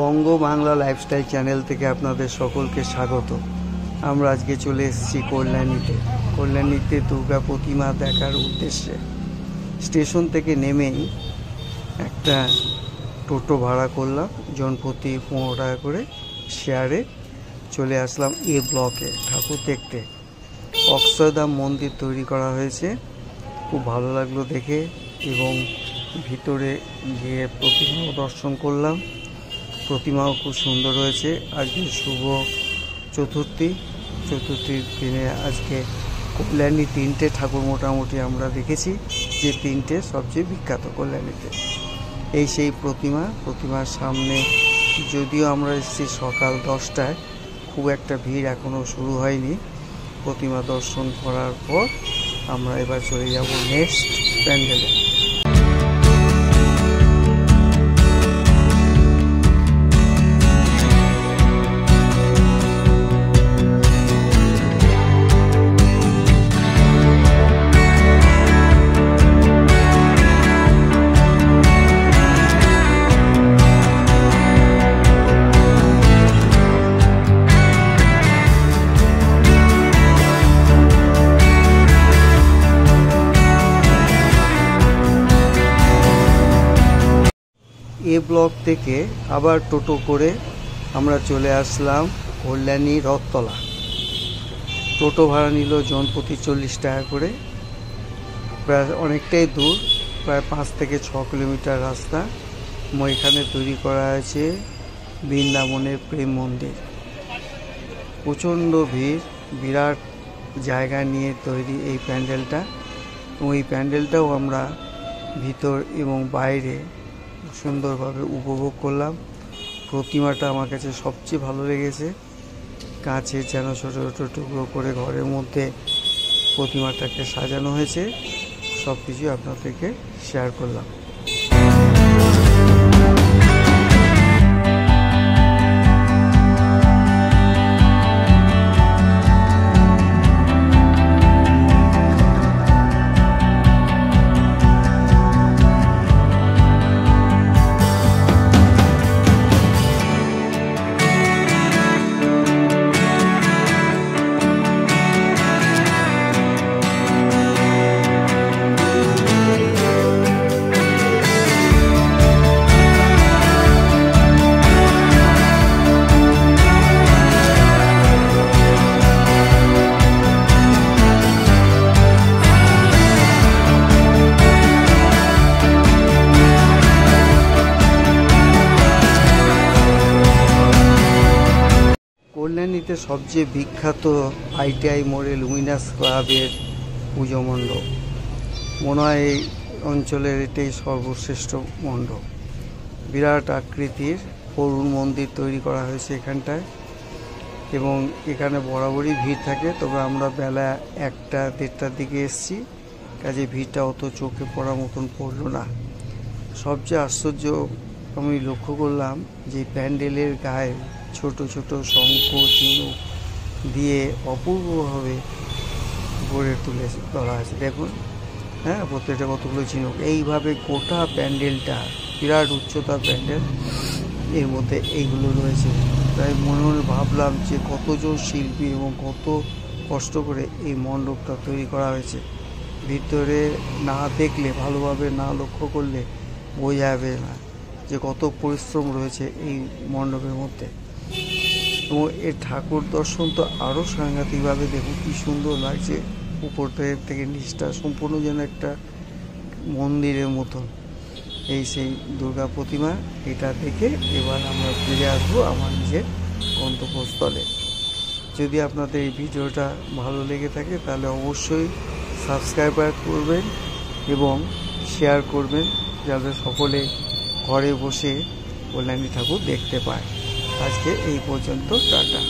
বঙ্গ Bangla lifestyle channel থেকে আপনাদের সকলকে স্বাগত। আমরা আজকে চলে এসেছি কল্যাণীতে দুর্গা প্রতিমা দেখার উদ্দেশ্যে। স্টেশন থেকে নেমেই একটা টোটো ভাড়া করলাম, জনপ্রতি 15 টাকা করে শেয়ারে চলে আসলাম এ ব্লকে ঠাকুর দেখতে। অক্ষয়ধাম মন্দির তৈরি করা হয়েছে, খুব ভালো লাগলো দেখে, এবং ভিতরে গিয়ে প্রতিমাও দর্শন করলাম। প্রতিমাও খুব সুন্দর হয়েছে। আজকে শুভ চতুর্থীর দিনে আজকে কল্যাণী 3টে ঠাকুর মোটামুটি আমরা দেখেছি, যে 3টে সবচেয়ে বিখ্যাত কল্যাণীতে। এই সেই প্রতিমার সামনে, যদিও আমরা এসেছি সকাল 10টায়, খুব একটা ভিড় এখনও শুরু হয়নি। প্রতিমা দর্শন করার পর আমরা এবার চলে যাব নেক্সট প্যান্ডেলে। এ ব্লক থেকে আবার টোটো করে আমরা চলে আসলাম কল্যাণী রথতলা। টোটো ভাড়া নিল জনপ্রতি 40 টাকা করে। প্রায় অনেকটাই দূর, প্রায় 5 থেকে 6 কিলোমিটার রাস্তা। এখানে তৈরি করা হয়েছে বৃন্দাবনের প্রেম মন্দির। প্রচণ্ড ভিড়, বিরাট জায়গা নিয়ে তৈরি এই প্যান্ডেলটা, এবং এই প্যান্ডেলটাও আমরা ভিতর এবং বাইরে সুন্দরভাবে উপভোগ করলাম। প্রতিমাটা আমার কাছে সবচেয়ে ভালো লেগেছে। কাঁচের যেন ছোটো ছোটো টুকরো করে ঘরের মধ্যে প্রতিমাটাকে সাজানো হয়েছে। সব কিছু আপনাদেরকে শেয়ার করলাম। কল্যাণীতে সবচেয়ে বিখ্যাত ITI মোড়ে লুমিনাস ক্লাবের পুজো মণ্ডপ। মনে হয় এই অঞ্চলের এটাই সর্বশ্রেষ্ঠ মণ্ডপ। বিরাট আকৃতির অরুণ মন্দির তৈরি করা হয়েছে এখানটায়, এবং এখানে বরাবরই ভিড় থাকে। তবে আমরা বেলা 1টা-1:30টার দিকে এসেছি, কাজে ভিড়টা অত চোখে পড়ার মতন পড়লো না। সবচেয়ে আশ্চর্য আমি লক্ষ্য করলাম যে প্যান্ডেলের গায়ে ছোট ছোট শঙ্খ ঝিনুক দিয়ে অপূর্বভাবে গড়ে তুলে ধরা আছে। দেখুন, প্রত্যেকটা কতগুলো ঝিনুক। এইভাবে গোটা প্যান্ডেলটা, বিরাট উচ্চতা প্যান্ডেল, এর মধ্যে এইগুলো রয়েছে। তাই মনে মনে ভাবলাম যে কতজন শিল্পী এবং কত কষ্ট করে এই মণ্ডপটা তৈরি করা হয়েছে। ভিতরে না দেখলে, ভালোভাবে না লক্ষ্য করলে বোঝা যাবে না যে কত পরিশ্রম রয়েছে এই মণ্ডপের মধ্যে। এবং এর ঠাকুর দর্শন তো আরও সাংঘাতিকভাবে, দেখুন কি সুন্দর লাগছে। উপর থেকে নিচটা সম্পূর্ণ যেন একটা মন্দিরের মতন। এই সেই দুর্গা প্রতিমা। এটা দেখে এবার আমরা ফিরে আসবো আমার নিজের গন্তব্যস্থলে। যদি আপনাদের এই ভিডিওটা ভালো লেগে থাকে তাহলে অবশ্যই সাবস্ক্রাইব করবেন এবং শেয়ার করবেন, যাতে সকলে ঘরে বসে কল্যাণী ঠাকুর দেখতে পায়। আজকে এই পর্যন্ত, টাটা।